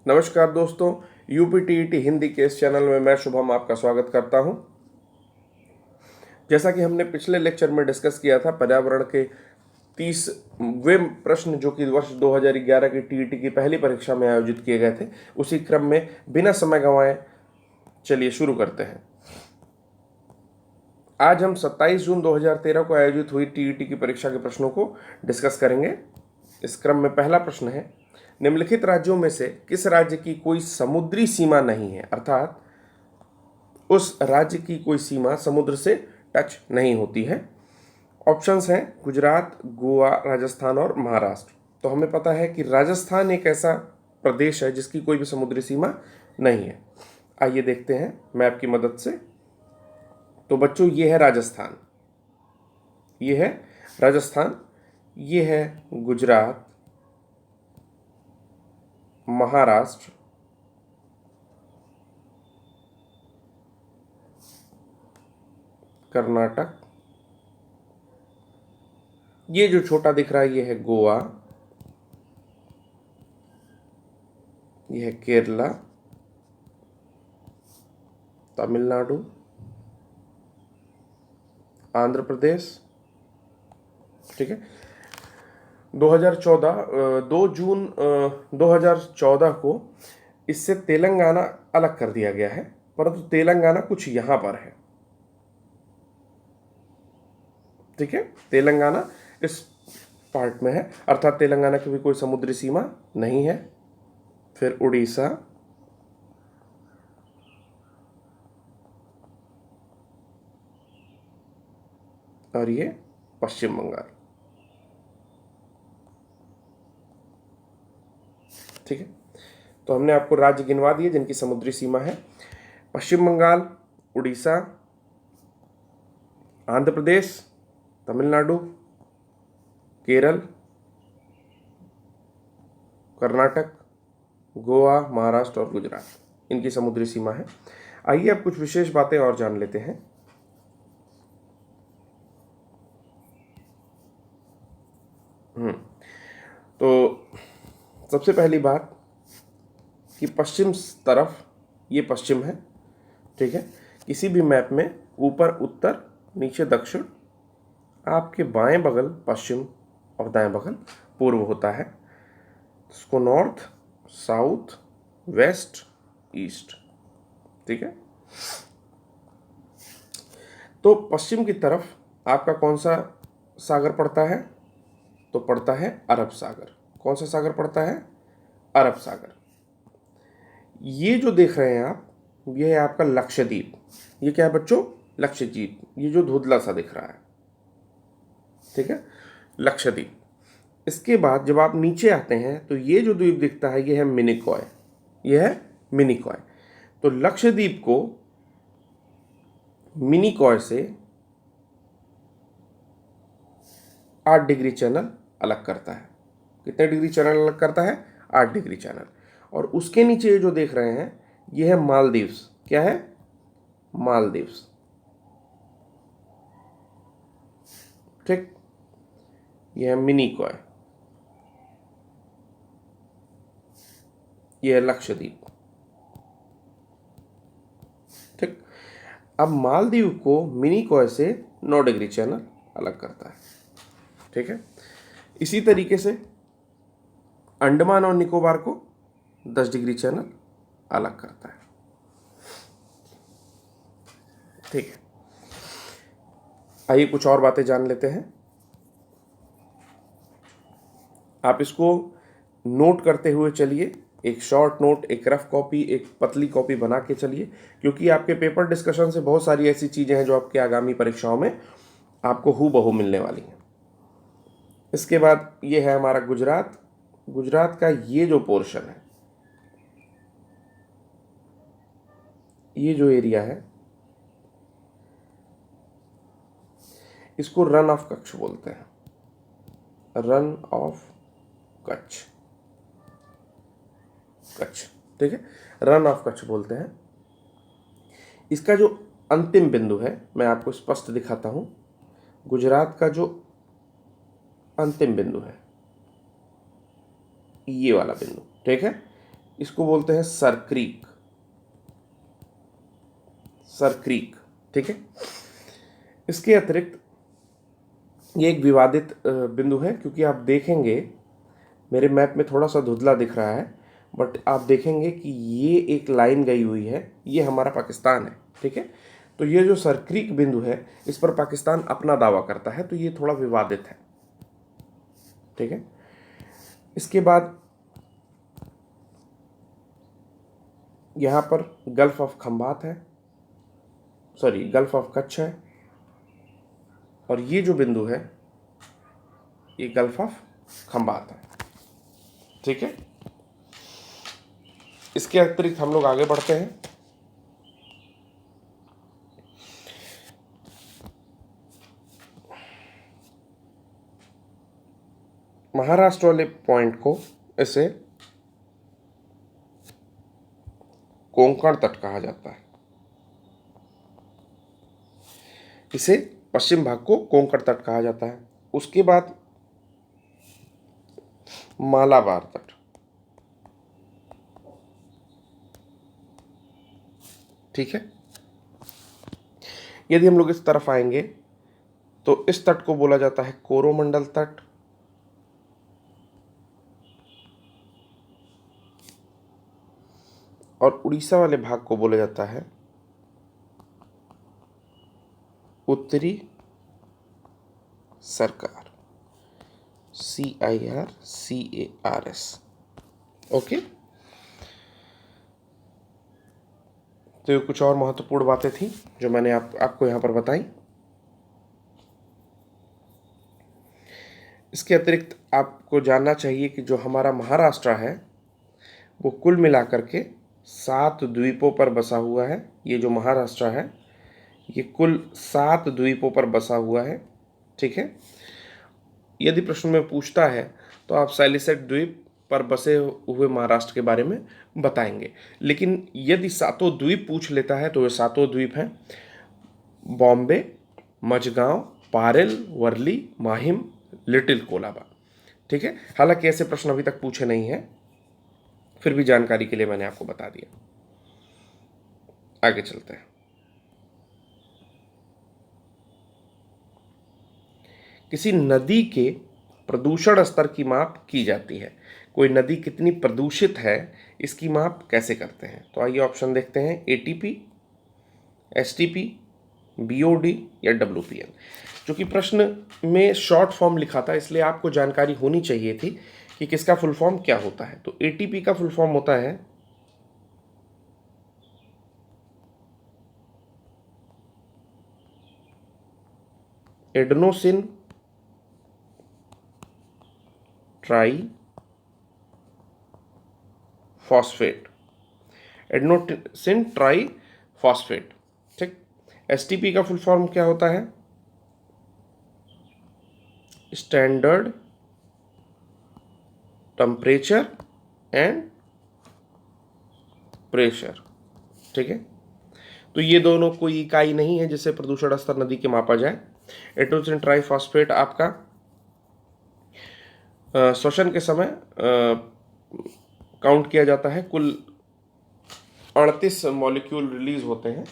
नमस्कार दोस्तों, यूपीटीईटी हिंदी के इस चैनल में मैं शुभम आपका स्वागत करता हूं। जैसा कि हमने पिछले लेक्चर में डिस्कस किया था, पर्यावरण के 30वें प्रश्न जो कि वर्ष 2011 की टीईटी की पहली परीक्षा में आयोजित किए गए थे, उसी क्रम में बिना समय गंवाए चलिए शुरू करते हैं। आज हम 27 जून 2013 को आयोजित हुई टीईटी की परीक्षा के प्रश्नों को डिस्कस करेंगे। इस क्रम में पहला प्रश्न है, निम्नलिखित राज्यों में से किस राज्य की कोई समुद्री सीमा नहीं है, अर्थात उस राज्य की कोई सीमा समुद्र से टच नहीं होती है। ऑप्शंस हैं गुजरात, गोवा, राजस्थान और महाराष्ट्र। तो हमें पता है कि राजस्थान एक ऐसा प्रदेश है जिसकी कोई भी समुद्री सीमा नहीं है। आइए देखते हैं मैप की मदद से। तो बच्चों, ये है राजस्थान, ये है राजस्थान, ये है गुजरात, महाराष्ट्र, कर्नाटक, ये जो छोटा दिख रहा है ये है गोवा, ये है केरला, तमिलनाडु, आंध्र प्रदेश। ठीक है, 2 जून 2014 को इससे तेलंगाना अलग कर दिया गया है, परंतु तेलंगाना कुछ यहां पर है। ठीक है, तेलंगाना इस पार्ट में है, अर्थात तेलंगाना की भी कोई समुद्री सीमा नहीं है। फिर उड़ीसा, और ये पश्चिम बंगाल। ठीक है, तो हमने आपको राज्य गिनवा दिए जिनकी समुद्री सीमा है। पश्चिम बंगाल, उड़ीसा, आंध्र प्रदेश, तमिलनाडु, केरल, कर्नाटक, गोवा, महाराष्ट्र और गुजरात, इनकी समुद्री सीमा है। आइए अब कुछ विशेष बातें और जान लेते हैं। तो सबसे पहली बात कि पश्चिम तरफ ये पश्चिम है। ठीक है, किसी भी मैप में ऊपर उत्तर, नीचे दक्षिण, आपके बाएं बगल पश्चिम और दाएं बगल पूर्व होता है। इसको नॉर्थ, साउथ, वेस्ट, ईस्ट। ठीक है, तो पश्चिम की तरफ आपका कौन सा सागर पड़ता है? तो पड़ता है अरब सागर। कौन सा सागर पड़ता है? अरब सागर। ये जो देख रहे हैं आप, ये है आपका लक्षद्वीप। ये क्या है बच्चों? लक्षद्वीप। ये जो धुंधला सा दिख रहा है, ठीक है, लक्षद्वीप। इसके बाद जब आप नीचे आते हैं तो ये जो द्वीप दिखता है ये है मिनिकॉय। ये है मिनिकॉय। तो लक्षद्वीप को मिनिकॉय से 8 डिग्री चैनल अलग करता है। कितने डिग्री चैनल अलग करता है? 8 डिग्री चैनल। और उसके नीचे ये जो देख रहे हैं ये है मालदीव्स। क्या है? मालदीव्स। ठीक, ये है मिनिकॉय, ये है लक्षद्वीप। ठीक, अब मालदीव को मिनिकॉय से 9 डिग्री चैनल अलग करता है। ठीक है, इसी तरीके से अंडमान और निकोबार को 10 डिग्री चैनल अलग करता है। ठीक है, आइए कुछ और बातें जान लेते हैं। आप इसको नोट करते हुए चलिए, एक शॉर्ट नोट, एक रफ कॉपी, एक पतली कॉपी बना के चलिए, क्योंकि आपके पेपर डिस्कशन से बहुत सारी ऐसी चीजें हैं जो आपके आगामी परीक्षाओं में आपको हूबहू मिलने वाली हैं। इसके बाद ये है हमारा गुजरात। गुजरात का ये जो पोर्शन है, ये जो एरिया है, इसको रन ऑफ कच्छ बोलते हैं। Run of Kutch, Kutch. ठीक है, रन ऑफ कच्छ बोलते हैं। इसका जो अंतिम बिंदु है मैं आपको स्पष्ट दिखाता हूं। गुजरात का जो अंतिम बिंदु है ये वाला बिंदु, ठीक है, इसको बोलते हैं सरक्रीक, सरक्रीक, ठीक है। इसके अतिरिक्त ये एक विवादित बिंदु है, क्योंकि आप देखेंगे मेरे मैप में थोड़ा सा धुंधला दिख रहा है, बट आप देखेंगे कि ये एक लाइन गई हुई है, ये हमारा पाकिस्तान है, ठीक है। तो ये जो सरक्रीक बिंदु है, इस पर पाकिस्तान अपना दावा करता है, तो ये थोड़ा विवादित है, ठीक है। इसके बाद यहाँ पर गल्फ ऑफ खंबात है, सॉरी गल्फ ऑफ कच्छ है, और ये जो बिंदु है ये गल्फ ऑफ खंबात है, ठीक है। इसके अतिरिक्त हम लोग आगे बढ़ते हैं। महाराष्ट्र वाले पॉइंट को इसे कोंकण तट कहा जाता है, इसे पश्चिम भाग को कोंकण तट कहा जाता है। उसके बाद मालाबार तट, ठीक है। यदि हम लोग इस तरफ आएंगे तो इस तट को बोला जाता है कोरोमंडल तट, और उड़ीसा वाले भाग को बोला जाता है उत्तरी सरकार, CIRCARS, ओके। तो ये कुछ और महत्वपूर्ण बातें थी जो मैंने आपको यहाँ पर बताई। इसके अतिरिक्त आपको जानना चाहिए कि जो हमारा महाराष्ट्र है वो कुल मिलाकर के 7 द्वीपों पर बसा हुआ है। ये जो महाराष्ट्र है ये कुल 7 द्वीपों पर बसा हुआ है, ठीक है। यदि प्रश्न में पूछता है तो आप सैलिसेट द्वीप पर बसे हुए महाराष्ट्र के बारे में बताएंगे, लेकिन यदि 7 द्वीप पूछ लेता है तो ये 7 द्वीप हैं: बॉम्बे, मझगांव, पारेल, वर्ली, माहिम, लिटिल कोलाबा, ठीक है। हालांकि ऐसे प्रश्न अभी तक पूछे नहीं हैं, फिर भी जानकारी के लिए मैंने आपको बता दिया। आगे चलते हैं। किसी नदी के प्रदूषण स्तर की माप की जाती है। कोई नदी कितनी प्रदूषित है इसकी माप कैसे करते हैं? तो आइए ऑप्शन देखते हैं: ATP, STP, BOD या WPL। जो कि प्रश्न में शॉर्ट फॉर्म लिखा था, इसलिए आपको जानकारी होनी चाहिए थी कि किसका फुल फॉर्म क्या होता है। तो ATP का फुल फॉर्म होता है adenosine try phosphate, adenosine try phosphate, ठीक। STP का फुल फॉर्म क्या होता है? स्टैंडर्ड टेम्परेचर एंड प्रेशर, ठीक है। तो ये दोनों कोई इकाई नहीं है जिससे प्रदूषण स्तर नदी के मापा जाए। एडेनोसिन ट्राइफॉस्फेट आपका श्वसन के समय काउंट किया जाता है। कुल 38 मॉलिक्यूल रिलीज होते हैं,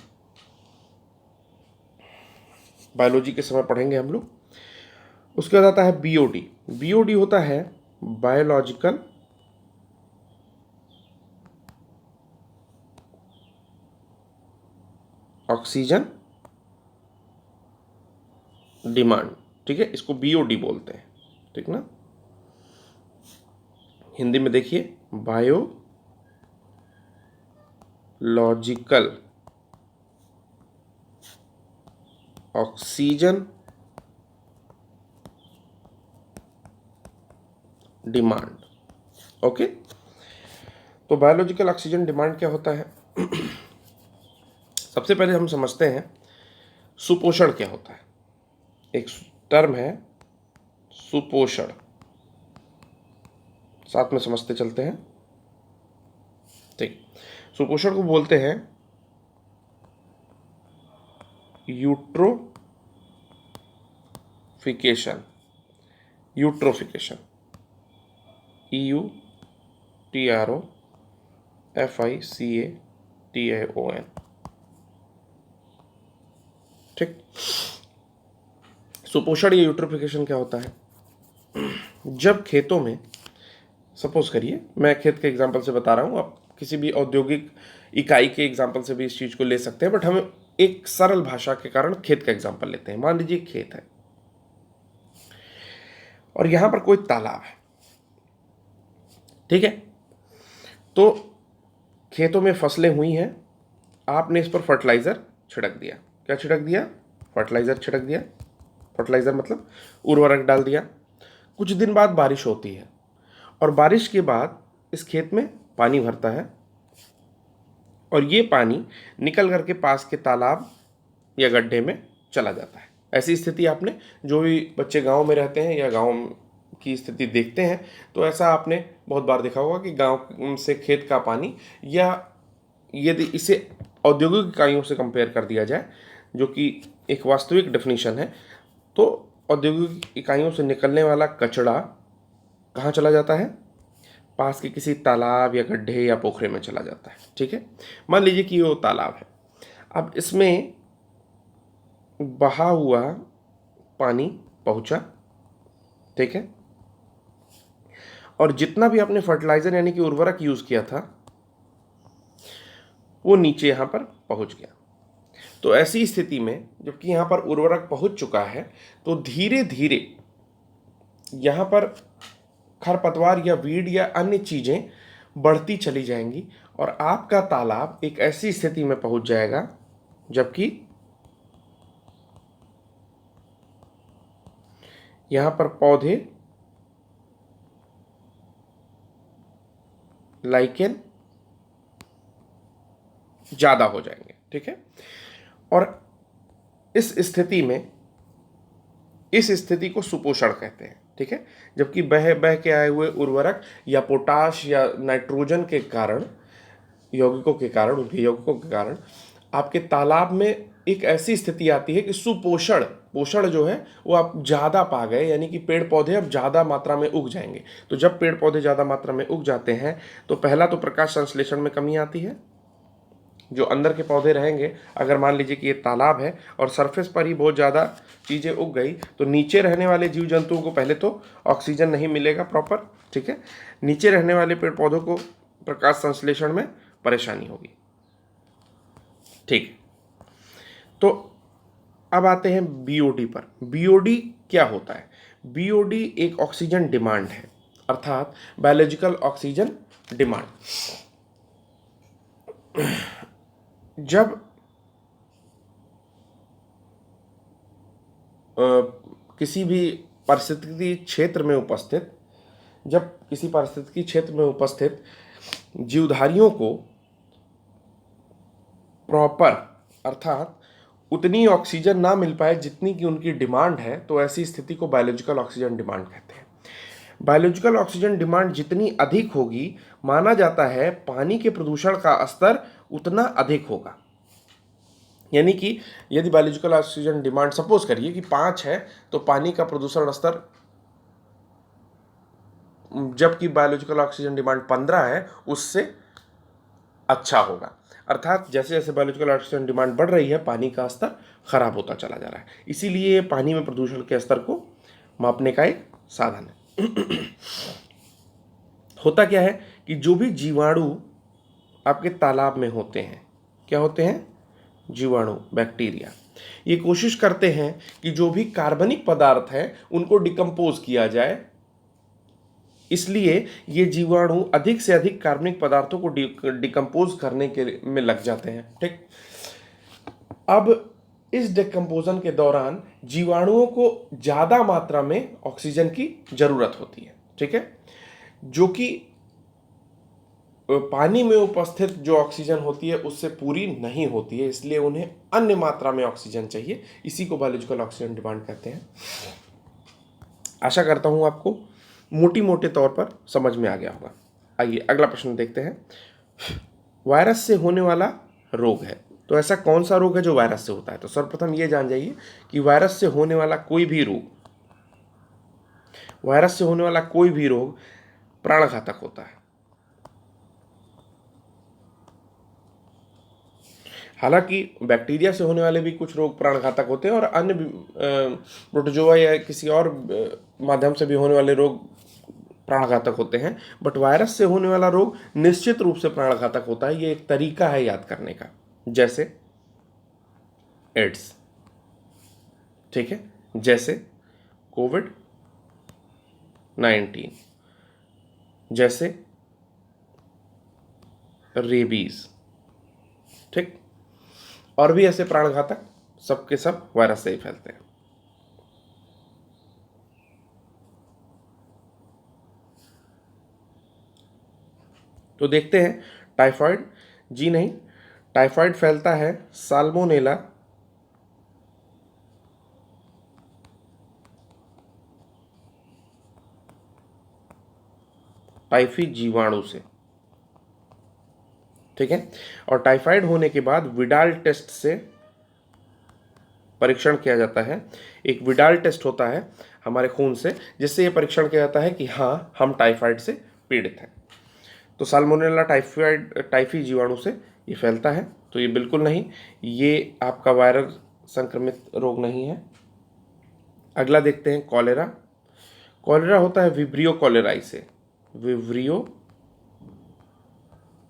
बायोलॉजी के समय पढ़ेंगे हम लोग। उसके बाद आता है BOD। BOD होता है बायोलॉजिकल ऑक्सीजन डिमांड, ठीक है। इसको BOD बोलते हैं, ठीक ना। हिंदी में देखिए, बायोलॉजिकल ऑक्सीजन डिमांड, ओके। तो बायोलॉजिकल ऑक्सीजन डिमांड क्या होता है? सबसे पहले हम समझते हैं सुपोषण क्या होता है। एक टर्म है सुपोषण, साथ में समझते चलते हैं, ठीक। सुपोषण को बोलते हैं यूट्रोफिकेशन, यूट्रोफिकेशन, EUTROFICATION, FICATION। ठीक। सुपोषण या यूट्रोफिकेशन क्या होता है? जब खेतों में, सपोज करिए मैं खेत के एग्जांपल से बता रहा हूँ, आप किसी भी औद्योगिक इकाई के एग्जांपल से भी इस चीज को ले सकते हैं, बट हमें एक सरल भाषा के कारण खेत का एग्जांपल लेते हैं। मान लीजिए खेत है और यहां पर कोई तालाब है, ठीक है। तो खेतों में फसलें हुई हैं, आपने इस पर फर्टिलाइजर छिड़क दिया। क्या छिड़क दिया? फर्टिलाइजर छिड़क दिया। फर्टिलाइजर मतलब उर्वरक डाल दिया। कुछ दिन बाद बारिश होती है और बारिश के बाद इस खेत में पानी भरता है और ये पानी निकल करके पास के तालाब या गड्ढे में चला जाता है। ऐसी स्थिति आपने, जो भी बच्चे गांव में रहते हैं या गांव की स्थिति देखते हैं, तो ऐसा आपने बहुत बार देखा होगा कि गांव से खेत का पानी, या यदि इसे औद्योगिक इकाइयों से कंपेयर कर दिया जाए, जो कि एक वास्तविक डेफिनेशन है, तो औद्योगिक इकाइयों से निकलने वाला कचरा कहाँ चला जाता है? पास के किसी तालाब या गड्ढे या पोखरे में चला जाता है। ठीक है, मान लीजिए कि वो तालाब है। अब इसमें बहा हुआ पानी पहुंचा, ठीक है, और जितना भी आपने फर्टिलाइजर यानी कि उर्वरक यूज किया था वो नीचे यहां पर पहुंच गया। तो ऐसी स्थिति में जबकि यहां पर उर्वरक पहुंच चुका है, तो धीरे धीरे यहां पर खरपतवार या वीड या अन्य चीजें बढ़ती चली जाएंगी और आपका तालाब एक ऐसी स्थिति में पहुंच जाएगा जबकि यहां पर पौधे लाइकेन ज्यादा हो जाएंगे। ठीक है, और इस स्थिति को सुपोषण कहते हैं। ठीक है, जबकि बह बह के आए हुए उर्वरक या पोटाश या नाइट्रोजन के कारण, उनके यौगिकों के कारण आपके तालाब में एक ऐसी स्थिति आती है कि पोषण जो है वो आप ज़्यादा पा गए, यानी कि पेड़ पौधे अब ज़्यादा मात्रा में उग जाएंगे। तो जब पेड़ पौधे ज़्यादा मात्रा में उग जाते हैं तो पहला तो प्रकाश संश्लेषण में कमी आती है। जो अंदर के पौधे रहेंगे, अगर मान लीजिए कि ये तालाब है और सरफेस पर ही बहुत ज़्यादा चीज़ें उग गई, तो नीचे रहने वाले जीव जंतुओं को पहले तो ऑक्सीजन नहीं मिलेगा प्रॉपर। ठीक है, नीचे रहने वाले पेड़ पौधों को प्रकाश संश्लेषण में परेशानी होगी। ठीक, तो अब आते हैं बीओडी पर। बीओडी क्या होता है? बीओडी एक ऑक्सीजन डिमांड है, अर्थात बायोलॉजिकल ऑक्सीजन डिमांड। जब किसी पारिस्थितिकी क्षेत्र में उपस्थित जीवधारियों को प्रॉपर, अर्थात उतनी ऑक्सीजन ना मिल पाए जितनी की उनकी डिमांड है, तो ऐसी स्थिति को बायोलॉजिकल ऑक्सीजन डिमांड कहते हैं। बायोलॉजिकल ऑक्सीजन डिमांड जितनी अधिक होगी, माना जाता है पानी के प्रदूषण का स्तर उतना अधिक होगा। यानी कि यदि बायोलॉजिकल ऑक्सीजन डिमांड सपोज करिए कि 5 है, तो पानी का प्रदूषण स्तर, जबकि बायोलॉजिकल ऑक्सीजन डिमांड 15 है, उससे अच्छा होगा। अर्थात जैसे जैसे बायोलॉजिकल ऑक्सीजन डिमांड बढ़ रही है, पानी का स्तर खराब होता चला जा रहा है। इसीलिए पानी में प्रदूषण के स्तर को मापने का एक साधन है। होता क्या है कि जो भी जीवाणु आपके तालाब में होते हैं, क्या होते हैं? जीवाणु, बैक्टीरिया, ये कोशिश करते हैं कि जो भी कार्बनिक पदार्थ है उनको डिकम्पोज किया जाए। इसलिए ये जीवाणु अधिक से अधिक कार्बनिक पदार्थों को डिकम्पोज करने के में लग जाते हैं। ठीक, अब इस डिकम्पोजन के दौरान जीवाणुओं को ज्यादा मात्रा में ऑक्सीजन की जरूरत होती है। ठीक है, जो कि पानी में उपस्थित जो ऑक्सीजन होती है उससे पूरी नहीं होती है, इसलिए उन्हें अन्य मात्रा में ऑक्सीजन चाहिए। इसी को बायोलॉजिकल ऑक्सीजन डिमांड कहते हैं। आशा करता हूं आपको मोटी मोटे तौर पर समझ में आ गया होगा। आइए अगला प्रश्न देखते हैं। वायरस से होने वाला रोग है, तो ऐसा कौन सा रोग है जो वायरस से होता है? तो सर्वप्रथम ये जान जाइए कि वायरस से होने वाला कोई भी रोग प्राणघातक होता है। हालांकि बैक्टीरिया से होने वाले भी कुछ रोग प्राणघातक होते हैं और अन्य प्रोटोजोआ या किसी और माध्यम से भी होने वाले रोग प्राणघातक होते हैं, बट वायरस से होने वाला रोग निश्चित रूप से प्राणघातक होता है। ये एक तरीका है याद करने का, जैसे एड्स, ठीक है, जैसे कोविड-19, जैसे रेबीज, ठीक, और भी ऐसे प्राणघातक सबके सब वायरस से ही फैलते हैं। तो देखते हैं टाइफाइड। जी नहीं, टाइफाइड फैलता है साल्मोनेला टाइफी जीवाणु से, ठीक है। और टाइफाइड होने के बाद विडाल टेस्ट से परीक्षण किया जाता है। एक विडाल टेस्ट होता है हमारे खून से, जिससे ये परीक्षण किया जाता है कि हाँ, हम टाइफाइड से पीड़ित हैं। तो साल्मोनेला टाइफी जीवाणु से ये फैलता है, तो ये बिल्कुल नहीं, ये आपका वायरल संक्रमित रोग नहीं है। अगला देखते हैं कॉलेरा। कॉलेरा होता है विब्रियो कॉलेराई से, विब्रियो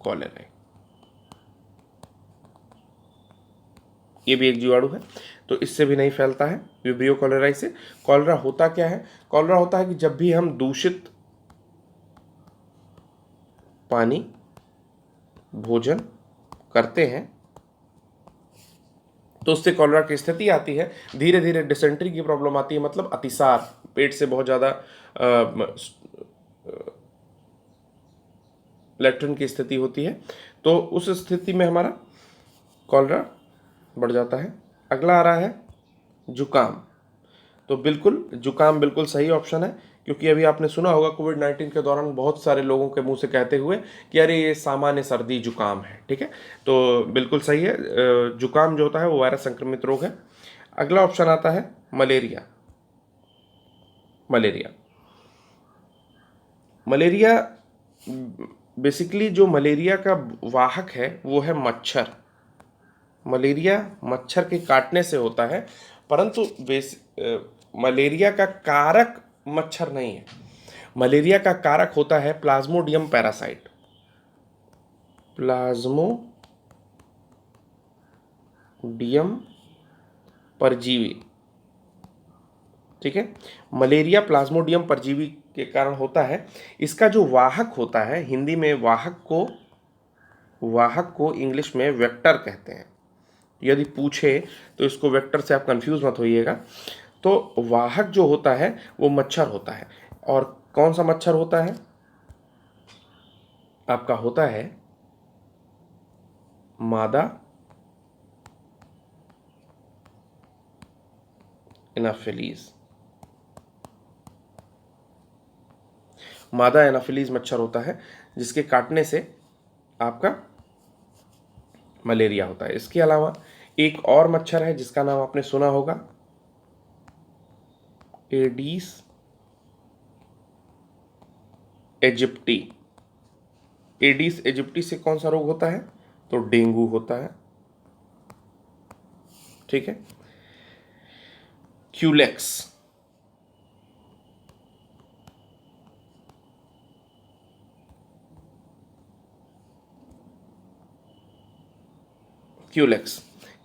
कॉलेराई, ये भी एक जीवाणु है, तो इससे भी नहीं फैलता है विब्रियो कॉलेराई से। कॉलेरा होता क्या है? कॉलेरा होता है कि जब भी हम दूषित पानी, भोजन करते हैं तो उससे कॉलेरा की स्थिति आती है। धीरे धीरे डिसेंट्री की प्रॉब्लम आती है, मतलब अतिसार, पेट से बहुत ज़्यादा लैट्रिन की स्थिति होती है, तो उस स्थिति में हमारा कॉलेरा बढ़ जाता है। अगला आ रहा है जुकाम। तो बिल्कुल जुकाम बिल्कुल सही ऑप्शन है, क्योंकि अभी आपने सुना होगा कोविड-19 के दौरान बहुत सारे लोगों के मुंह से कहते हुए कि अरे ये सामान्य सर्दी जुकाम है, ठीक है। तो बिल्कुल सही है, जुकाम जो होता है वो वायरस संक्रमित रोग है। अगला ऑप्शन आता है मलेरिया। मलेरिया मलेरिया बेसिकली जो मलेरिया का वाहक है वो है मच्छर। मलेरिया मच्छर के काटने से होता है, परंतु मलेरिया का कारक मच्छर नहीं है। मलेरिया का कारक होता है प्लाज्मोडियम पैरासाइट। प्लाज्मोडियम परजीवी, ठीक है। मलेरिया प्लाज्मोडियम परजीवी के कारण होता है। इसका जो वाहक होता है, हिंदी में वाहक को इंग्लिश में वेक्टर कहते हैं। यदि पूछे तो इसको वेक्टर से आप कंफ्यूज मत होइएगा। तो वाहक जो होता है वो मच्छर होता है, और कौन सा मच्छर होता है? आपका होता है मादा एनाफिलीज। मादा एनाफिलीज मच्छर होता है, जिसके काटने से आपका मलेरिया होता है। इसके अलावा एक और मच्छर है जिसका नाम आपने सुना होगा, एडीस इजिप्टी। एडीस इजिप्टी से कौन सा रोग होता है? तो डेंगू होता है, ठीक है। क्यूलेक्स,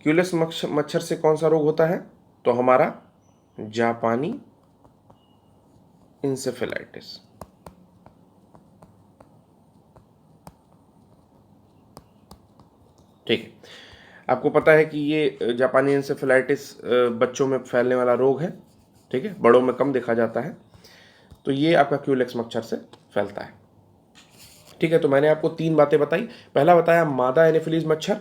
क्यूलेक्स मच्छर से कौन सा रोग होता है? तो हमारा जापानी इंसेफेलाइटिस, ठीक है। आपको पता है कि ये जापानी इंसेफेलाइटिस बच्चों में फैलने वाला रोग है, ठीक है, बड़ों में कम देखा जाता है। तो ये आपका क्यूलेक्स मच्छर से फैलता है, ठीक है। तो मैंने आपको 3 बातें बताई। पहला बताया मादा एनाफिलीज मच्छर,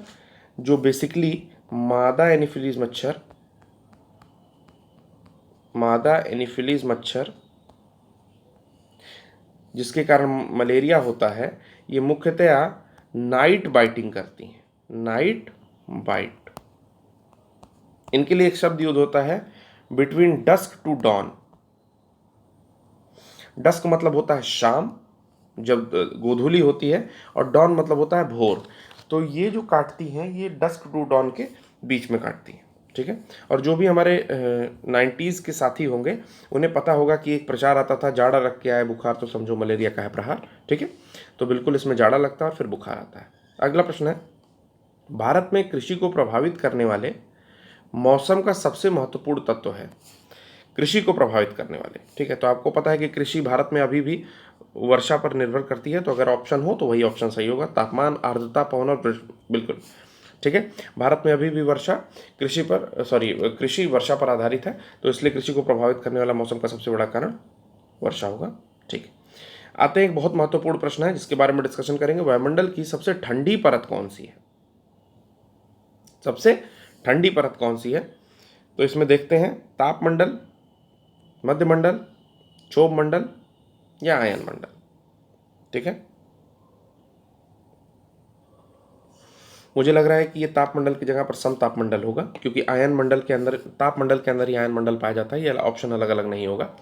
जो बेसिकली मादा एनाफिलीज मच्छर जिसके कारण मलेरिया होता है, ये मुख्यतया नाइट बाइटिंग करती हैं। नाइट बाइट, इनके लिए एक शब्द यूज होता है between dusk to dawn. Dusk मतलब होता है शाम, जब गोधूली होती है, और डॉन मतलब होता है भोर। तो ये जो काटती हैं ये डस्क टू डॉन के बीच में काटती हैं, ठीक है। और जो भी हमारे 90s के साथी होंगे उन्हें पता होगा कि एक प्रचार आता था, जाड़ा रख के आए बुखार तो समझो मलेरिया का है प्रहार, ठीक है। तो बिल्कुल इसमें जाड़ा लगता है और फिर बुखार आता है। अगला प्रश्न है, भारत में कृषि को प्रभावित करने वाले मौसम का सबसे महत्वपूर्ण तत्व है। कृषि को प्रभावित करने वाले, ठीक है। तो आपको पता है कि कृषि भारत में अभी भी वर्षा पर निर्भर करती है, तो अगर ऑप्शन हो तो वही ऑप्शन सही होगा, तापमान, आर्द्रता, पवन और बिल्कुल, ठीक है। भारत में अभी भी कृषि वर्षा पर आधारित है, तो इसलिए कृषि को प्रभावित करने वाला मौसम का सबसे बड़ा कारण वर्षा होगा, ठीक है। आते हैं एक बहुत महत्वपूर्ण प्रश्न है जिसके बारे में डिस्कशन करेंगे, वायुमंडल की सबसे ठंडी परत कौन सी है। सबसे ठंडी परत कौन सी है, तो इसमें देखते हैं तापमंडल, मध्यमंडल, क्षोभ मंडल या आयन मंडल, ठीक है। मुझे लग रहा है कि ये तापमंडल की जगह पर समतापमंडल होगा, क्योंकि आयन मंडल के अंदर, तापमंडल के अंदर ही आयन मंडल पाया जाता है। ये ऑप्शन अलग अलग नहीं होगा।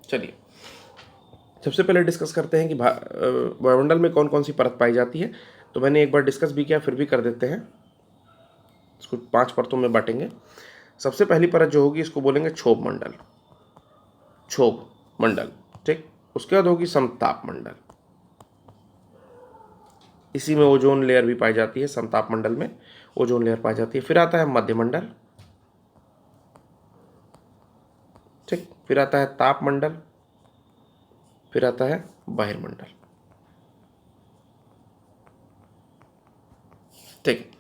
चलिए सबसे पहले डिस्कस करते हैं कि वायुमंडल में कौन कौन सी परत पाई जाती है। तो मैंने एक बार डिस्कस भी किया, फिर भी कर देते हैं। इसको 5 परतों में बांटेंगे। सबसे पहली परत जो होगी इसको बोलेंगे क्षोभ मंडल, क्षोभ मंडल, ठीक। उसके बाद होगी समताप मंडल, इसी में ओजोन लेयर भी पाई जाती है, समताप मंडल में ओजोन लेयर पाई जाती है। फिर आता है मध्यमंडल, ठीक। फिर आता है तापमंडल, फिर आता है बहिर्मंडल, ठीक।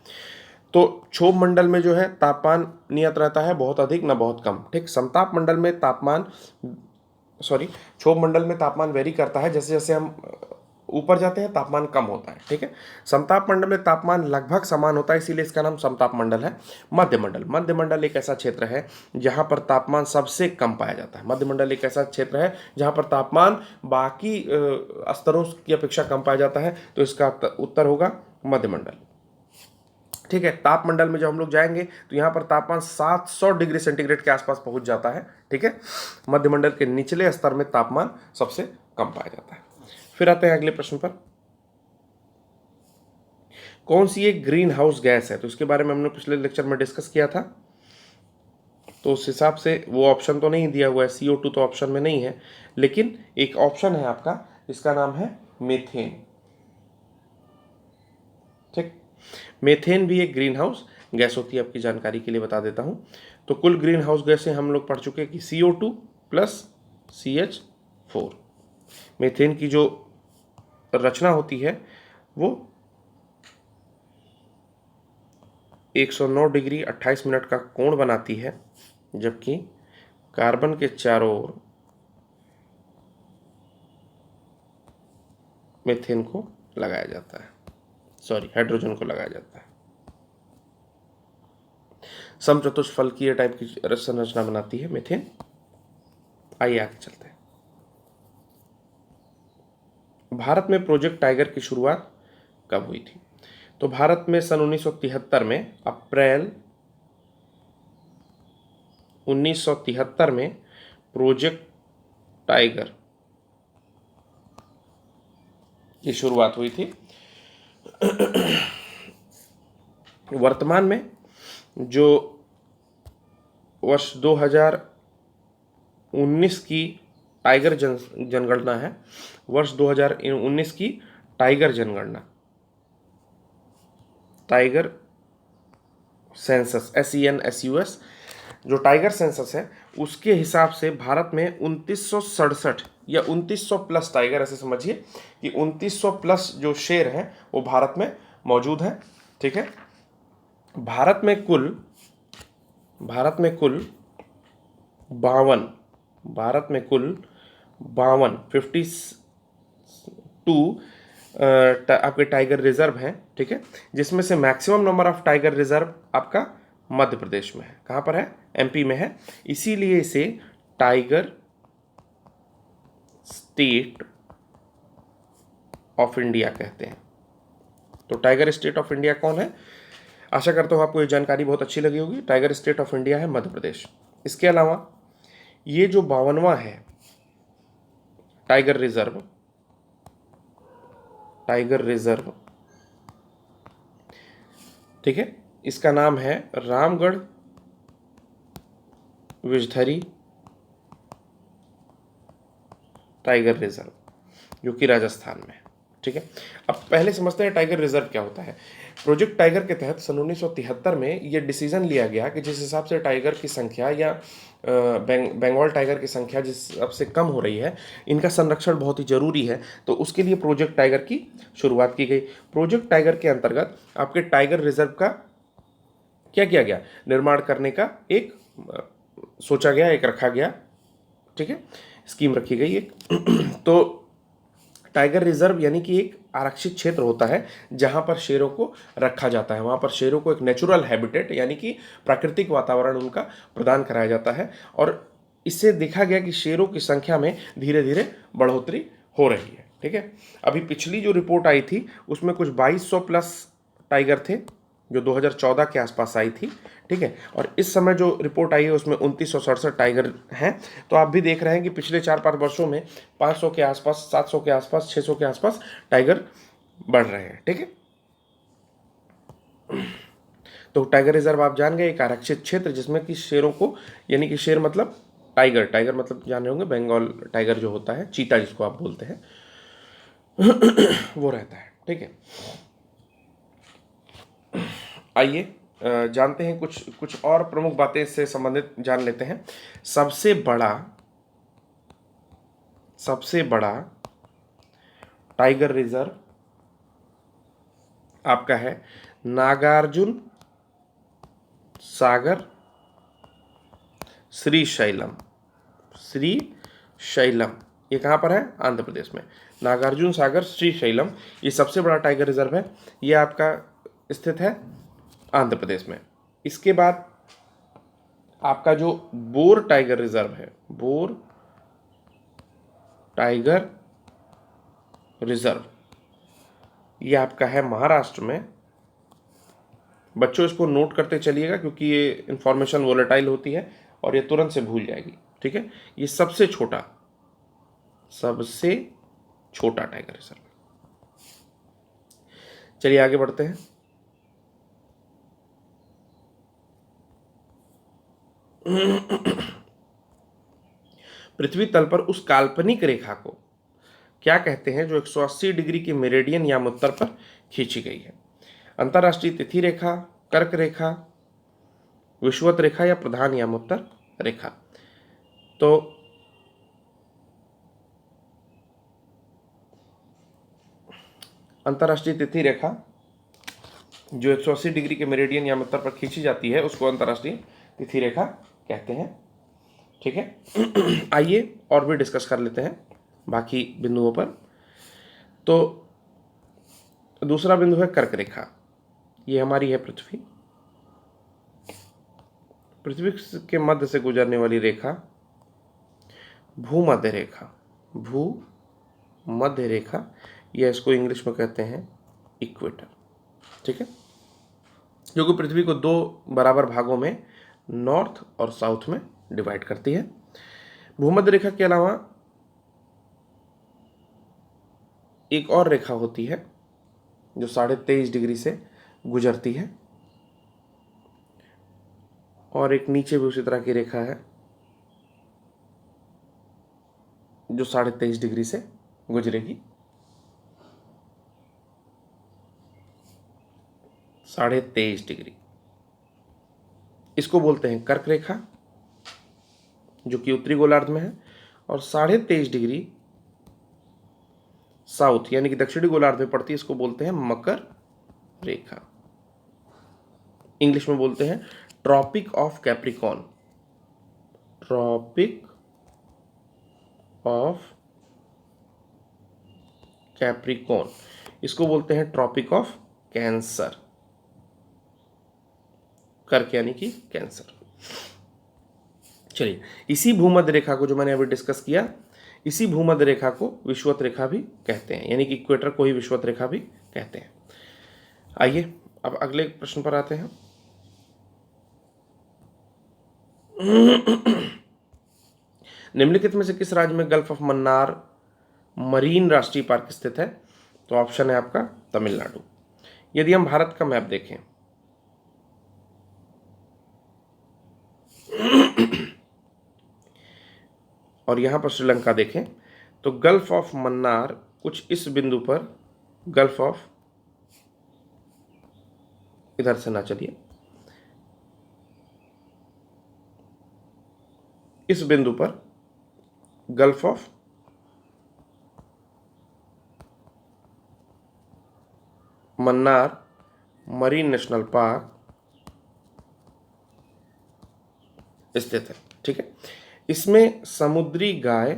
तो क्षोभ मंडल में जो है तापमान नियत रहता है, बहुत अधिक ना बहुत कम, ठीक। समताप मंडल में क्षोभ मंडल में तापमान वेरी करता है, जैसे जैसे हम ऊपर जाते हैं तापमान कम होता है, ठीक है। समताप मंडल में तापमान लगभग समान होता है, इसीलिए इसका नाम समताप मंडल है। मध्यमंडल एक ऐसा क्षेत्र है जहां पर तापमान सबसे कम पाया जाता है। मध्यमंडल एक ऐसा क्षेत्र है जहां पर तापमान बाकी स्तरों की अपेक्षा कम पाया जाता है, तो इसका उत्तर होगा मध्यमंडल, ठीक है। तापमंडल में जब हम लोग जाएंगे तो यहाँ पर तापमान 700 डिग्री सेंटीग्रेड के आसपास पहुंच जाता है, ठीक है। मध्यमंडल के निचले स्तर में तापमान सबसे कम पाया जाता है। फिर आते हैं अगले प्रश्न पर, कौन सी एक ग्रीन हाउस गैस है। तो इसके बारे में हमने पिछले लेक्चर में डिस्कस किया था, तो उस हिसाब से वो ऑप्शन तो नहीं दिया हुआ है, CO2 तो ऑप्शन में नहीं है, लेकिन एक ऑप्शन है आपका जिसका नाम है मीथेन, ठीक। मीथेन भी एक ग्रीन हाउस गैस होती है, आपकी जानकारी के लिए बता देता हूं। तो कुल ग्रीन हाउस गैसें हम लोग पढ़ चुके हैं कि CO2 प्लस CH4। मीथेन की जो रचना होती है वो 109 डिग्री 28 मिनट का कोण बनाती है, जबकि कार्बन के चारों ओर मीथेन को लगाया जाता है, हाइड्रोजन को लगाया जाता है। समचतुष्फलकीय टाइप की संरचना बनाती है मीथेन। आइए आगे चलते हैं। भारत में प्रोजेक्ट टाइगर की शुरुआत कब हुई थी। तो भारत में सन 1973 में, अप्रैल 1973 में प्रोजेक्ट टाइगर की शुरुआत हुई थी। वर्तमान में जो वर्ष 2019 की टाइगर जनगणना है, वर्ष 2019 की टाइगर जनगणना, टाइगर सेंसस, SENSUS, जो टाइगर सेंसस है उसके हिसाब से भारत में 2967 या 2900 प्लस टाइगर, ऐसे समझिए कि 2900 प्लस जो शेर हैं वो भारत में मौजूद हैं, ठीक है। भारत में कुल 52 आपके टाइगर रिजर्व हैं, ठीक है। जिसमें से maximum number of tiger reserve आपका मध्य प्रदेश में है। कहाँ पर है? MP में है। इसीलिए इसे टाइगर स्टेट ऑफ इंडिया कहते हैं। तो टाइगर स्टेट ऑफ इंडिया कौन है? आशा करता हूँ आपको ये जानकारी बहुत अच्छी लगी होगी। टाइगर स्टेट ऑफ इंडिया है मध्य प्रदेश। इसके अलावा ये जो 52वां है टाइगर रिजर्व, ठीक है, इसका नाम है रामगढ़ विषधरी टाइगर रिजर्व, जो कि राजस्थान में है। ठीक है, अब पहले समझते हैं टाइगर रिजर्व क्या होता है। प्रोजेक्ट टाइगर के तहत सन 1973 में ये डिसीजन लिया गया कि जिस हिसाब से टाइगर की संख्या या बंगाल टाइगर की संख्या जिस हिसाब से कम हो रही है, इनका संरक्षण बहुत ही जरूरी है। तो उसके लिए प्रोजेक्ट टाइगर की शुरुआत की गई। प्रोजेक्ट टाइगर के अंतर्गत आपके टाइगर रिजर्व का क्या किया गया, निर्माण करने का एक सोचा गया, एक रखा गया। ठीक है, स्कीम रखी गई एक। तो टाइगर रिजर्व यानी कि एक आरक्षित क्षेत्र होता है जहां पर शेरों को रखा जाता है। वहां पर शेरों को एक नेचुरल हैबिटेट यानी कि प्राकृतिक वातावरण उनका प्रदान कराया जाता है। और इससे देखा गया कि शेरों की संख्या में धीरे धीरे बढ़ोतरी हो रही है। ठीक है, अभी पिछली जो रिपोर्ट आई थी उसमें कुछ 2200 प्लस टाइगर थे जो 2014 के आसपास आई थी। ठीक है, और इस समय जो रिपोर्ट आई है उसमें 2967 टाइगर हैं। तो आप भी देख रहे हैं कि पिछले 4-5 वर्षों में 500 के आसपास, 700 के आसपास, 600 के आसपास टाइगर बढ़ रहे हैं। ठीक है, तो टाइगर रिजर्व आप जान गए, एक आरक्षित क्षेत्र जिसमें कि शेरों को, यानी कि शेर मतलब टाइगर, टाइगर मतलब जान रहे होंगे बंगाल टाइगर जो होता है, चीता जिसको आप बोलते हैं, वो रहता है। ठीक है, आइए जानते हैं कुछ और प्रमुख बातें इससे संबंधित जान लेते हैं। सबसे बड़ा टाइगर रिजर्व आपका है नागार्जुन सागर श्रीशैलम। ये कहाँ पर है, आंध्र प्रदेश में। नागार्जुन सागर श्रीशैलम ये सबसे बड़ा टाइगर रिजर्व है। ये आपका स्थित है आंध्र प्रदेश में। इसके बाद आपका जो बोर टाइगर रिजर्व है, बोर टाइगर रिजर्व, ये आपका है महाराष्ट्र में। बच्चों इसको नोट करते चलिएगा क्योंकि ये इंफॉर्मेशन वोलेटाइल होती है और ये तुरंत से भूल जाएगी। ठीक है, ये सबसे छोटा टाइगर रिजर्व। चलिए आगे बढ़ते हैं। पृथ्वी तल पर उस काल्पनिक रेखा को क्या कहते हैं जो 180 डिग्री के मेरिडियन याम उत्तर पर खींची गई है? अंतरराष्ट्रीय तिथि रेखा, कर्क रेखा, विषुवत रेखा या प्रधान यामोत्तर रेखा? तो अंतरराष्ट्रीय तिथि रेखा जो 180 डिग्री के मेरिडियन यामोत्तर पर खींची जाती है उसको अंतरराष्ट्रीय तिथि रेखा कहते हैं। ठीक है, आइए और भी डिस्कस कर लेते हैं बाकी बिंदुओं पर। तो दूसरा बिंदु है कर्क रेखा। ये हमारी है पृथ्वी के मध्य से गुजरने वाली रेखा भूमध्य रेखा, या इसको इंग्लिश में कहते हैं इक्वेटर। ठीक है, जो कि पृथ्वी को 2 बराबर भागों में नॉर्थ और साउथ में डिवाइड करती है। भूमध्य रेखा के अलावा एक और रेखा होती है जो 23.5 डिग्री से गुजरती है, और एक नीचे भी उसी तरह की रेखा है जो 23.5 डिग्री से गुजरेगी। 23.5 डिग्री, इसको बोलते हैं कर्क रेखा जो कि उत्तरी गोलार्ध में है, और 23.5 डिग्री साउथ यानी कि दक्षिणी गोलार्ध में पड़ती है, इसको बोलते हैं मकर रेखा। इंग्लिश में बोलते हैं ट्रॉपिक ऑफ कैप्रिकॉन। इसको बोलते हैं ट्रॉपिक ऑफ कैंसर। कर्क यानी कि कैंसर। चलिए, इसी भूमध्य रेखा को जो मैंने अभी डिस्कस किया, इसी भूमध्य रेखा को विषुवत रेखा भी कहते हैं, यानी कि इक्वेटर को ही विषुवत रेखा भी कहते हैं। आइए अब अगले प्रश्न पर आते हैं। निम्नलिखित में से किस राज्य में गल्फ ऑफ मन्नार मरीन राष्ट्रीय पार्क स्थित है? तो ऑप्शन है आपका तमिलनाडु। यदि हम भारत का मैप देखें और यहां पर श्रीलंका देखें तो गल्फ ऑफ मन्नार कुछ इस बिंदु पर, गल्फ ऑफ, इधर से ना चलिए, इस बिंदु पर gulf of Mannar marine national park स्थित है। ठीक है, इसमें समुद्री गाय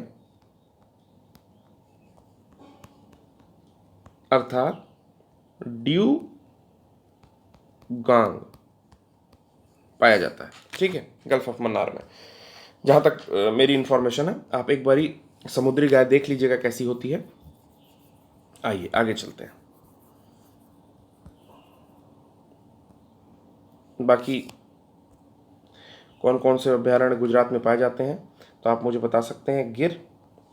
अर्थात ड्यूगांग पाया जाता है। ठीक है, गल्फ ऑफ मन्नार में, जहां तक मेरी इंफॉर्मेशन है। आप एक बारी समुद्री गाय देख लीजिएगा कैसी होती है। आइए आगे चलते हैं। बाकी कौन कौन से अभ्यारण्य गुजरात में पाए जाते हैं तो आप मुझे बता सकते हैं।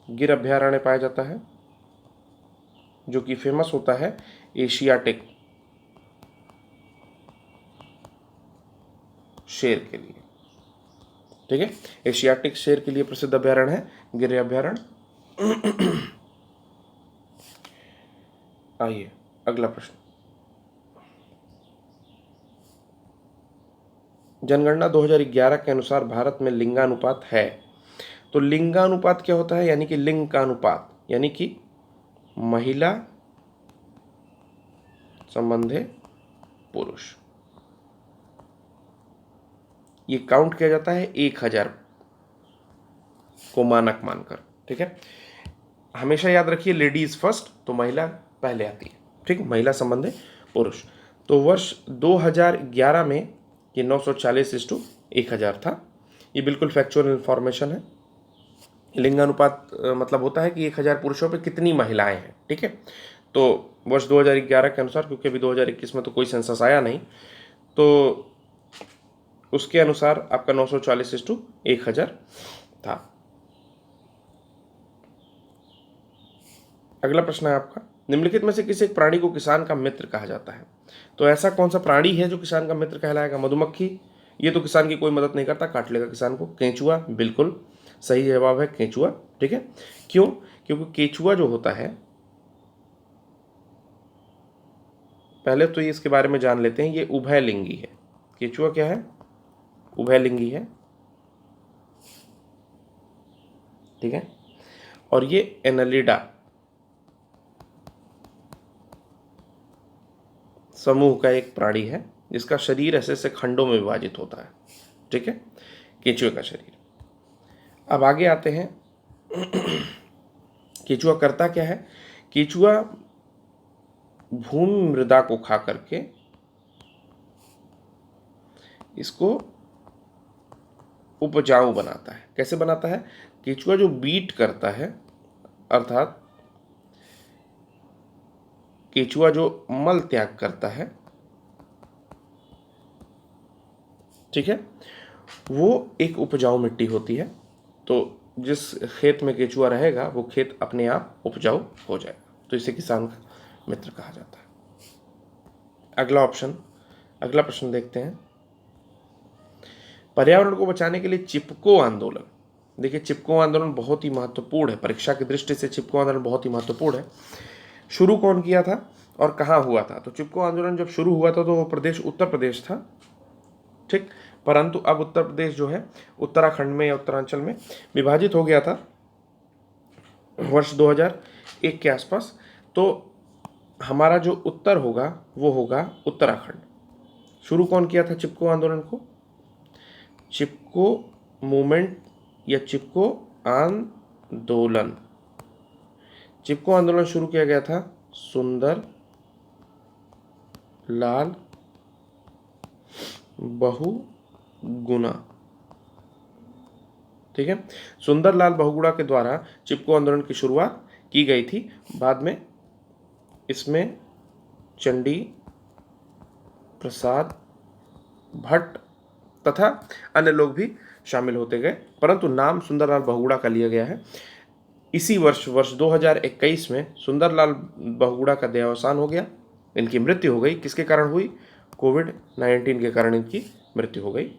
गिर अभ्यारण्य पाया जाता है, जो कि फेमस होता है एशियाटिक शेर के लिए। ठीक है, एशियाटिक शेर के लिए प्रसिद्ध अभ्यारण्य है गिर अभ्यारण्य। आइए अगला प्रश्न। जनगणना 2011 के अनुसार भारत में लिंगानुपात है। तो लिंगानुपात क्या होता है? यानी कि लिंग का अनुपात, यानी कि महिला संबंधे पुरुष, ये काउंट किया जाता है 1000 को मानक मानकर। ठीक है, हमेशा याद रखिए लेडीज फर्स्ट, तो महिला पहले आती है। ठीक, महिला संबंधे पुरुष। तो वर्ष 2011 में ये 940:1000 था। ये बिल्कुल फैक्चुअल इंफॉर्मेशन है। लिंगानुपात मतलब होता है कि 1000 पुरुषों पे कितनी महिलाएं हैं। ठीक है, तो वर्ष 2011 के अनुसार, क्योंकि अभी 2021 में तो कोई सेंसस आया नहीं, तो उसके अनुसार आपका 940:1000 था। अगला प्रश्न है आपका, निम्नलिखित में से किसी एक प्राणी को किसान का मित्र कहा जाता है? तो ऐसा कौन सा प्राणी है जो किसान का मित्र कहलाएगा? मधुमक्खी, ये तो किसान की कोई मदद नहीं करता, काट लेगा किसान को। केंचुआ, बिल्कुल सही जवाब है केंचुआ। ठीक है, क्यों? क्योंकि केंचुआ जो होता है, पहले तो ये इसके बारे में जान लेते हैं, ये उभयलिंगी है। केंचुआ क्या है? उभयलिंगी है। ठीक है, और ये एनालिडा समूह का एक प्राणी है, जिसका शरीर ऐसे ऐसे खंडों में विभाजित होता है। ठीक है, केंचुए का शरीर। अब आगे आते हैं, केंचुआ करता क्या है? केंचुआ भूमि मृदा को खा करके इसको उपजाऊ बनाता है। कैसे बनाता है? केंचुआ जो बीट करता है, अर्थात केंचुआ जो मल त्याग करता है, ठीक है, वो एक उपजाऊ मिट्टी होती है। तो जिस खेत में केंचुआ रहेगा वो खेत अपने आप उपजाऊ हो जाएगा, तो इसे किसान का मित्र कहा जाता है। अगला प्रश्न देखते हैं। पर्यावरण को बचाने के लिए चिपको आंदोलन, देखिए चिपको आंदोलन बहुत ही महत्वपूर्ण है, परीक्षा की दृष्टि से चिपको आंदोलन बहुत ही महत्वपूर्ण है। शुरू कौन किया था और कहाँ हुआ था? तो चिपको आंदोलन जब शुरू हुआ था तो वो प्रदेश उत्तर प्रदेश था। ठीक, परंतु अब उत्तर प्रदेश जो है उत्तराखंड में या उत्तरांचल में विभाजित हो गया था वर्ष 2001 के आसपास। तो हमारा जो उत्तर होगा वो होगा उत्तराखंड। शुरू कौन किया था चिपको आंदोलन को? चिपको मूवमेंट या चिपको आंदोलन, चिपको आंदोलन शुरू किया गया था सुंदर लाल बहुगुणा। ठीक है, सुंदर लाल बहुगुणा के द्वारा चिपको आंदोलन की शुरुआत की गई थी। बाद में इसमें चंडी प्रसाद भट्ट तथा अन्य लोग भी शामिल होते गए, परंतु नाम सुंदरलाल बहुगुणा का लिया गया है। इसी वर्ष 2021 में सुंदरलाल बहुगुणा का देहावसान हो गया, इनकी मृत्यु हो गई। किसके कारण हुई? कोविड-19 के कारण इनकी मृत्यु हो गई।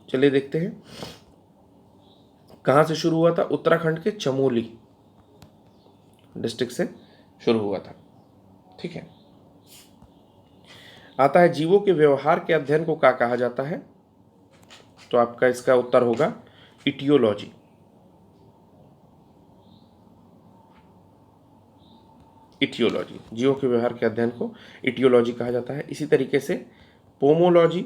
चलिए देखते हैं कहां से शुरू हुआ था। उत्तराखंड के चमोली डिस्ट्रिक्ट से शुरू हुआ था। ठीक है। आता है जीवों के व्यवहार के अध्ययन को क्या कहा जाता है? तो आपका इसका उत्तर होगा इटियोलॉजी। इटियोलॉजी, जीवों के व्यवहार के अध्ययन को इटियोलॉजी कहा जाता है। इसी तरीके से पोमोलॉजी,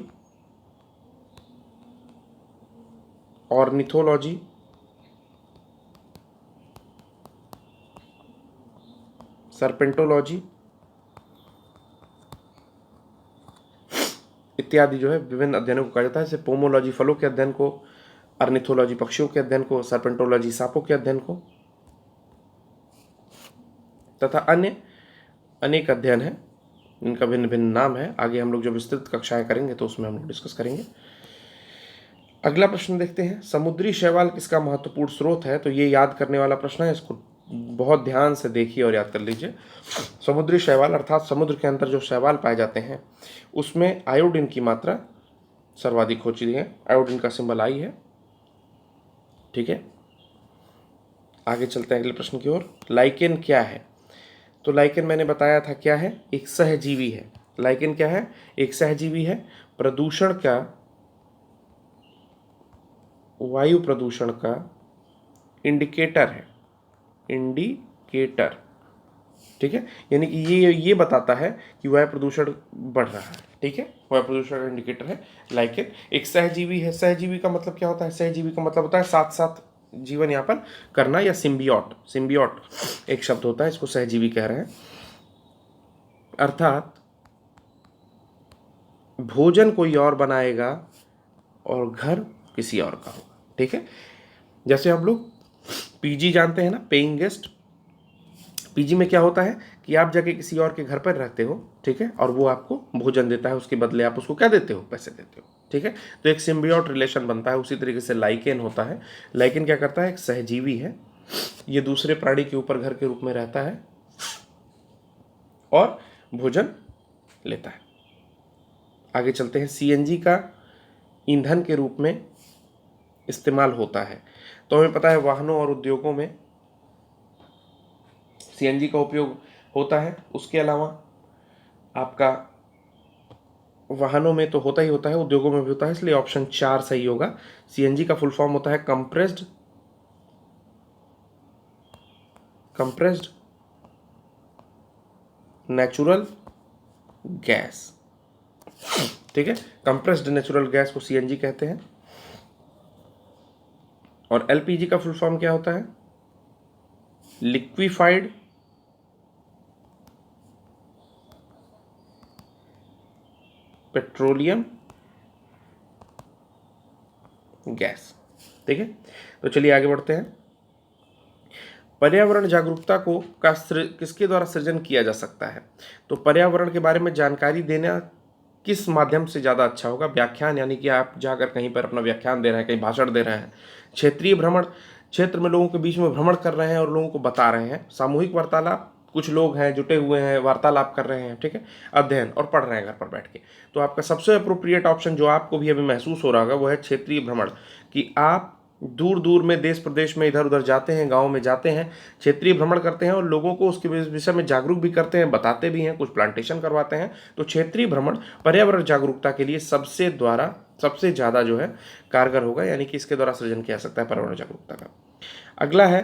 ऑर्निथोलॉजी, सर्पेंटोलॉजी इत्यादि जो है विभिन्न अध्ययनों को कहा जाता है। जैसे पोमोलॉजी फलों के अध्ययन को, ऑर्निथोलॉजी पक्षियों के अध्ययन को, सर्पेंटोलॉजी सांपों के अध्ययन को, तथा अन्य अनेक अध्ययन है इनका भिन्न भिन्न नाम है। आगे हम लोग जब विस्तृत कक्षाएं करेंगे तो उसमें हम लोग डिस्कस करेंगे। अगला प्रश्न देखते हैं, समुद्री शैवाल किसका महत्वपूर्ण स्रोत है? तो ये याद करने वाला प्रश्न है, इसको बहुत ध्यान से देखिए और याद कर लीजिए। समुद्री शैवाल अर्थात समुद्र के अंदर जो शैवाल पाए जाते हैं उसमें आयोडीन की मात्रा सर्वाधिक होती है। आयोडीन का सिंबल आई है। ठीक है, आगे चलते हैं अगले प्रश्न की ओर। लाइकेन क्या है? तो लाइकेन मैंने बताया था क्या है, एक सहजीवी है। लाइकेन क्या है? एक सहजीवी है। प्रदूषण का, वायु प्रदूषण का इंडिकेटर है। इंडिकेटर, ठीक है, यानी कि ये बताता है कि वायु प्रदूषण बढ़ रहा है। ठीक है, वायु प्रदूषण का इंडिकेटर है लाइकेन। एक सहजीवी है। सहजीवी का मतलब क्या होता है? सहजीवी का मतलब होता है साथ साथ जीवन यापन करना, या सिम्बियोट। सिम्बियोट एक शब्द होता है, इसको सहजीवी कह रहे हैं। अर्थात भोजन कोई और बनाएगा और घर किसी और का होगा। ठीक है, जैसे हम लोग पीजी जानते हैं ना, पेइंग गेस्ट। पीजी में क्या होता है कि आप जाके किसी और के घर पर रहते हो, ठीक है, और वो आपको भोजन देता है, उसके बदले आप उसको क्या देते हो? पैसे देते हो। ठीक है, तो एक सिम्बियोट रिलेशन बनता है। उसी तरीके से लाइकेन होता है। लाइकेन क्या करता है? एक सहजीवी है। ये दूसरे प्राणी के ऊपर घर के रूप में रहता है और भोजन लेता है। आगे चलते हैं। सीएनजी का ईंधन के रूप में इस्तेमाल होता है। तो हमें पता है वाहनों और उद्योगों में सीएनजी का उपयोग होता है। उसके अलावा आपका वाहनों में तो होता ही होता है, उद्योगों में भी होता है, इसलिए ऑप्शन 4 सही होगा। सीएनजी का फुल फॉर्म होता है कंप्रेस्ड नेचुरल गैस। ठीक है, कंप्रेस्ड नेचुरल गैस को सीएनजी कहते हैं। और एलपीजी का फुल फॉर्म क्या होता है? Liquefied petroleum gas. ठीक है, तो चलिए आगे बढ़ते हैं। पर्यावरण जागरूकता को किसके द्वारा सृजन किया जा सकता है? तो पर्यावरण के बारे में जानकारी देना किस माध्यम से ज़्यादा अच्छा होगा? व्याख्यान, यानी कि आप जाकर कहीं पर अपना व्याख्यान दे रहे हैं, कहीं भाषण दे रहे हैं। क्षेत्रीय भ्रमण, क्षेत्र में लोगों के बीच में भ्रमण कर रहे हैं और लोगों को बता रहे हैं। सामूहिक वार्तालाप, कुछ लोग हैं जुटे हुए हैं, वार्तालाप कर रहे हैं। ठीक है, अध्ययन और पढ़ रहे हैं घर पर बैठ के। तो आपका सबसे अप्रोप्रिएट ऑप्शन जो आपको भी अभी महसूस हो रहा होगा वो है क्षेत्रीय भ्रमण, कि आप दूर दूर में देश प्रदेश में इधर उधर जाते हैं, गाँव में जाते हैं, क्षेत्रीय भ्रमण करते हैं और लोगों को उसके विषय में जागरूक भी करते हैं, बताते भी हैं, कुछ प्लांटेशन करवाते हैं। तो क्षेत्रीय भ्रमण पर्यावरण जागरूकता के लिए सबसे ज़्यादा जो है कारगर होगा, यानी कि इसके द्वारा सृजन किया जा सकता है पर्यावरण जागरूकता का। अगला है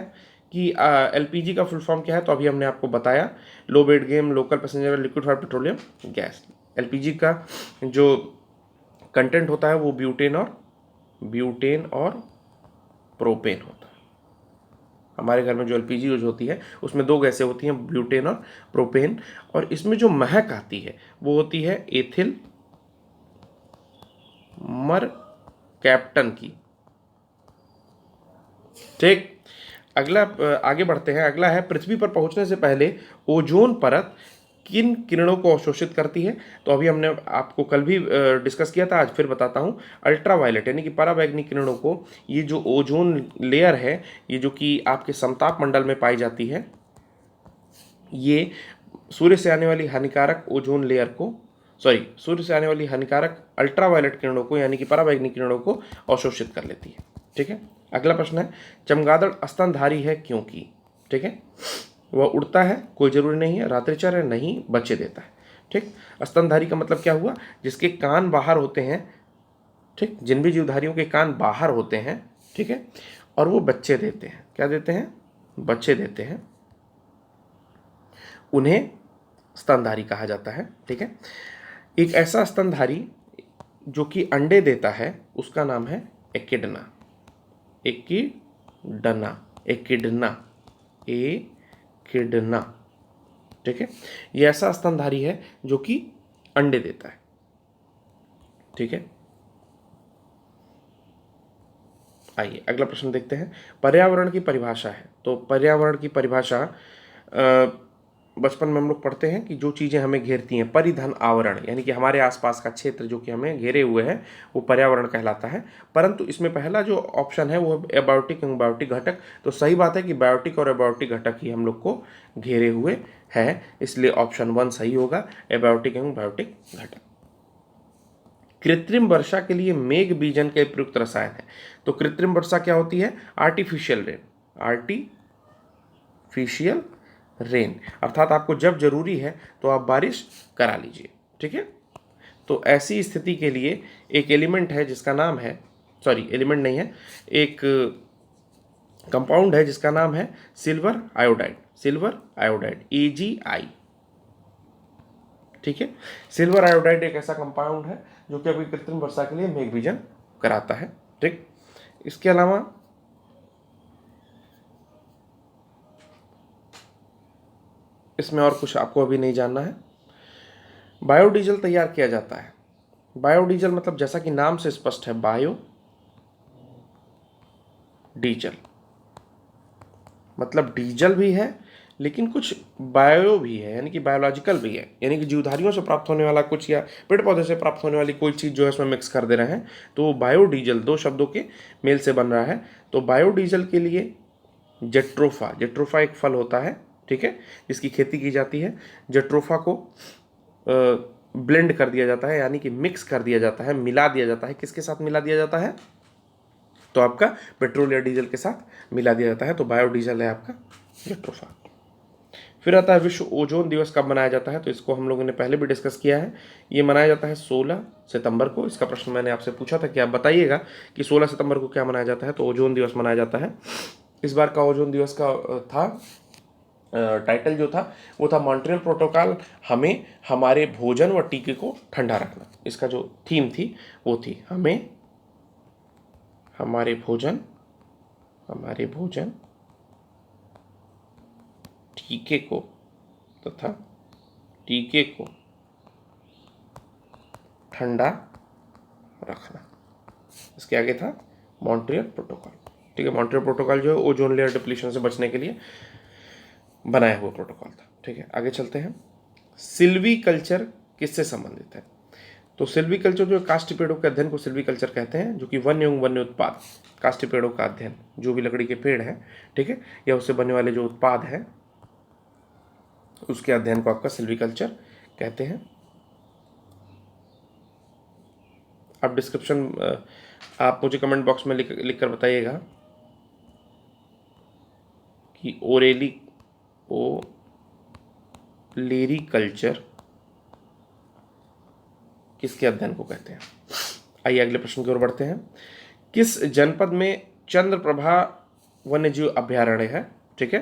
कि एलपीजी का फुल फॉर्म क्या है? तो अभी हमने आपको बताया, लो bed game local passenger liquefied petroleum gas. LPG का जो कंटेंट होता है वो ब्यूटेन और प्रोपेन होता है। हमारे घर में जो एलपीजी यूज होती है उसमें 2 गैसें होती हैं, ब्यूटेन और प्रोपेन। और इसमें जो महक आती है वो होती है एथिल मर कैप्टन की। ठीक। अगला आगे बढ़ते हैं। अगला है, पृथ्वी पर पहुंचने से पहले ओजोन परत किन किरणों को अवशोषित करती है? तो अभी हमने आपको कल भी डिस्कस किया था, आज फिर बताता हूँ। अल्ट्रावायलेट यानी कि पराबैंगनी किरणों को, ये जो ओजोन लेयर है, ये जो कि आपके समताप मंडल में पाई जाती है, ये सूर्य से आने वाली हानिकारक ओजोन लेयर को, सॉरी, सूर्य से आने वाली हानिकारक अल्ट्रावायलेट किरणों को यानी कि पराबैंगनी किरणों को अवशोषित कर लेती है। ठीक है। अगला प्रश्न है, चमगादड़ स्तनधारी है क्योंकि? ठीक है। वह उड़ता है, कोई जरूरी नहीं है, रात्रिचर है, नहीं, बच्चे देता है। ठीक। स्तनधारी का मतलब क्या हुआ? जिसके कान बाहर होते हैं। ठीक। जिन भी जीवधारियों के कान बाहर होते हैं, ठीक है, और वो बच्चे देते हैं। क्या देते हैं? बच्चे देते हैं, उन्हें स्तनधारी कहा जाता है। ठीक है। एक ऐसा स्तनधारी जो कि अंडे देता है, उसका नाम है एकिडना। एकिडना, एकिडना, एकिडना। ठीक है। ये ऐसा स्तनधारी है जो कि अंडे देता है। ठीक है। आइए अगला प्रश्न देखते हैं। पर्यावरण की परिभाषा है। तो पर्यावरण की परिभाषा बचपन में हम लोग पढ़ते हैं कि जो चीज़ें हमें घेरती हैं, परिधन आवरण यानी कि हमारे आसपास का क्षेत्र जो कि हमें घेरे हुए है, वो पर्यावरण कहलाता है। परंतु इसमें पहला जो ऑप्शन है वो एबायोटिक एंबायोटिक घटक। तो सही बात है कि बायोटिक और एबायोटिक घटक ही हम लोग को घेरे हुए है, इसलिए ऑप्शन 1 सही होगा, एबायोटिक एवं बायोटिक घटक। कृत्रिम वर्षा के लिए मेघ बीजन के प्रयुक्त रसायन है। तो कृत्रिम वर्षा क्या होती है? Artificial rain. आर्टिफिशियल रेन अर्थात आपको जब जरूरी है तो आप बारिश करा लीजिए। ठीक है। तो ऐसी स्थिति के लिए एक एलिमेंट है जिसका नाम है, सॉरी एलिमेंट नहीं है, एक कंपाउंड है जिसका नाम है silver iodide. Silver iodide, AgI। ठीक है। सिल्वर आयोडाइड एक ऐसा कंपाउंड है जो कि अभी कृत्रिम वर्षा के लिए मेघ बीजन कराता है। ठीक। इसके अलावा इसमें और कुछ आपको अभी नहीं जानना है। बायोडीजल तैयार किया जाता है। बायोडीजल मतलब जैसा कि नाम से स्पष्ट है, बायो डीजल मतलब डीजल भी है लेकिन कुछ बायो भी है, यानी कि बायोलॉजिकल भी है, यानी कि जीवधारियों से प्राप्त होने वाला कुछ या पेड़ पौधे से प्राप्त होने वाली कोई चीज़ जो है इसमें मिक्स कर दे रहे हैं। तो बायोडीजल दो शब्दों के मेल से बन रहा है। तो बायोडीजल के लिए जेट्रोफा, जेट्रोफा एक फल होता है, ठीक है, जिसकी खेती की जाती है। जेट्रोफा को ब्लेंड कर दिया जाता है, यानी कि मिक्स कर दिया जाता है, मिला दिया जाता है। किसके साथ मिला दिया जाता है? तो आपका पेट्रोल या डीजल के साथ मिला दिया जाता है। तो बायोडीजल है आपका जेट्रोफा। फिर आता है विश्व ओजोन दिवस कब मनाया जाता है? तो इसको हम लोगों ने पहले भी डिस्कस किया है। ये मनाया जाता है 16 सितंबर को। इसका प्रश्न मैंने आपसे पूछा था कि आप बताइएगा कि 16 सितंबर को क्या मनाया जाता है। तो ओजोन दिवस मनाया जाता है। इस बार का ओजोन दिवस का था टाइटल जो था वो था मॉन्ट्रियल प्रोटोकॉल, हमें हमारे भोजन व टीके को ठंडा रखना। इसका जो थीम थी वो थी हमें हमारे भोजन टीके को तथा टीके को ठंडा रखना। इसके आगे था मॉन्ट्रियल प्रोटोकॉल। ठीक है। मॉन्ट्रियल प्रोटोकॉल जो है ओजोन लेयर डिप्लीशन से बचने के लिए बनाया हुआ प्रोटोकॉल था। ठीक है। आगे चलते हैं। सिल्वी कल्चर किससे संबंधित है? तो सिल्वी कल्चर जो काष्ठ पेड़ों के अध्ययन को सिल्वी कल्चर कहते हैं, जो कि वन्य एवं वन्य उत्पाद, काष्ठ पेड़ों का अध्ययन, जो भी लकड़ी के पेड़ हैं, ठीक है, या उससे बनने वाले जो उत्पाद हैं उसके अध्ययन को आपका सिल्वी कल्चर कहते हैं। आप डिस्क्रिप्शन आप मुझे कमेंट बॉक्स में लिख कर बताइएगा कि ओलेरी कल्चर किसके अध्ययन को कहते हैं। आइए अगले प्रश्न की ओर बढ़ते हैं। किस जनपद में चंद्रप्रभा वन्यजीव अभ्यारण्य है? ठीक है।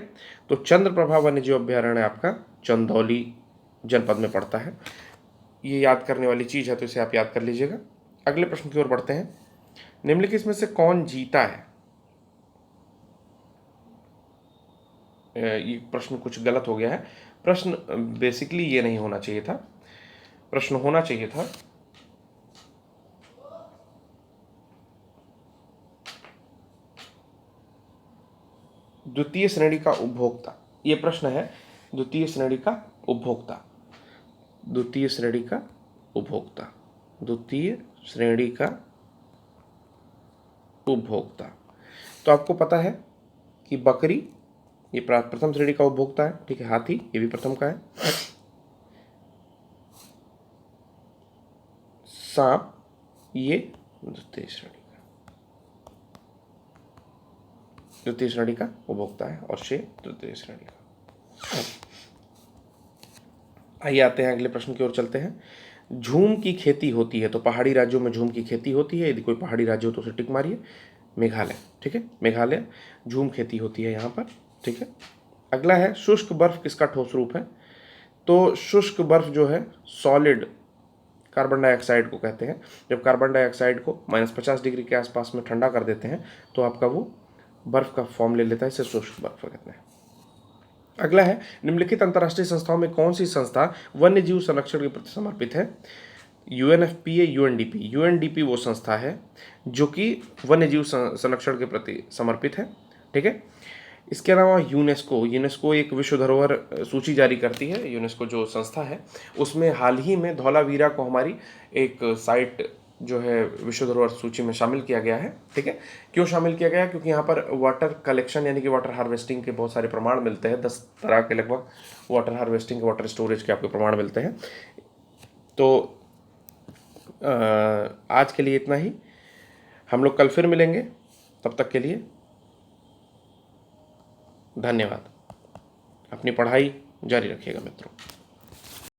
तो चंद्रप्रभा वन्यजीव अभ्यारण्य आपका चंदौली जनपद में पड़ता है। ये याद करने वाली चीज है, तो इसे आप याद कर लीजिएगा। अगले प्रश्न की ओर बढ़ते हैं। निम्नलिखित में से कौन जीता है? ये प्रश्न कुछ गलत हो गया है। प्रश्न बेसिकली ये नहीं होना चाहिए था। प्रश्न होना चाहिए था द्वितीय श्रेणी का उपभोक्ता, ये प्रश्न है। द्वितीय श्रेणी का उपभोक्ता, द्वितीय श्रेणी का उपभोक्ता, द्वितीय श्रेणी का उपभोक्ता। तो आपको पता है कि बकरी ये प्रथम श्रेणी का उपभोक्ता है, ठीक है। हाथी ये भी प्रथम का है। सांप ये द्वितीय श्रेणी का उपभोक्ता है और शेर तृतीय श्रेणी का। आइए आते हैं अगले प्रश्न की ओर चलते हैं। झूम की खेती होती है, तो पहाड़ी राज्यों में झूम की खेती होती है। यदि कोई पहाड़ी राज्य हो तो उसे टिक मारिए। मेघालय, ठीक है, मेघालय झूम खेती होती है यहाँ पर, ठीक है। अगला है शुष्क बर्फ किसका ठोस रूप है? तो शुष्क बर्फ जो है सॉलिड कार्बन डाइऑक्साइड को कहते हैं। जब कार्बन डाइऑक्साइड को -50 डिग्री के आसपास में ठंडा कर देते हैं तो आपका वो बर्फ का फॉर्म ले लेता है, इसे शुष्क बर्फ कहते हैं। अगला है निम्नलिखित अंतर्राष्ट्रीय संस्थाओं में कौन सी संस्था वन्य जीव संरक्षण के प्रति समर्पित है? UNFPA, UNDP। UNDP वो संस्था है जो कि वन्य जीव संरक्षण के प्रति समर्पित है, ठीक है। इसके अलावा यूनेस्को एक विश्व धरोहर सूची जारी करती है। यूनेस्को जो संस्था है उसमें हाल ही में धौलावीरा को हमारी एक साइट जो है विश्व धरोहर सूची में शामिल किया गया है, ठीक है। क्यों शामिल किया गया? क्योंकि यहाँ पर वाटर कलेक्शन यानी कि वाटर हार्वेस्टिंग के बहुत सारे प्रमाण मिलते हैं। 10 तरह के लगभग वाटर हार्वेस्टिंग के, वाटर स्टोरेज के आपको प्रमाण मिलते हैं। तो आज के लिए इतना ही। हम लोग कल फिर मिलेंगे, तब तक के लिए धन्यवाद। अपनी पढ़ाई जारी रखिएगा मित्रों।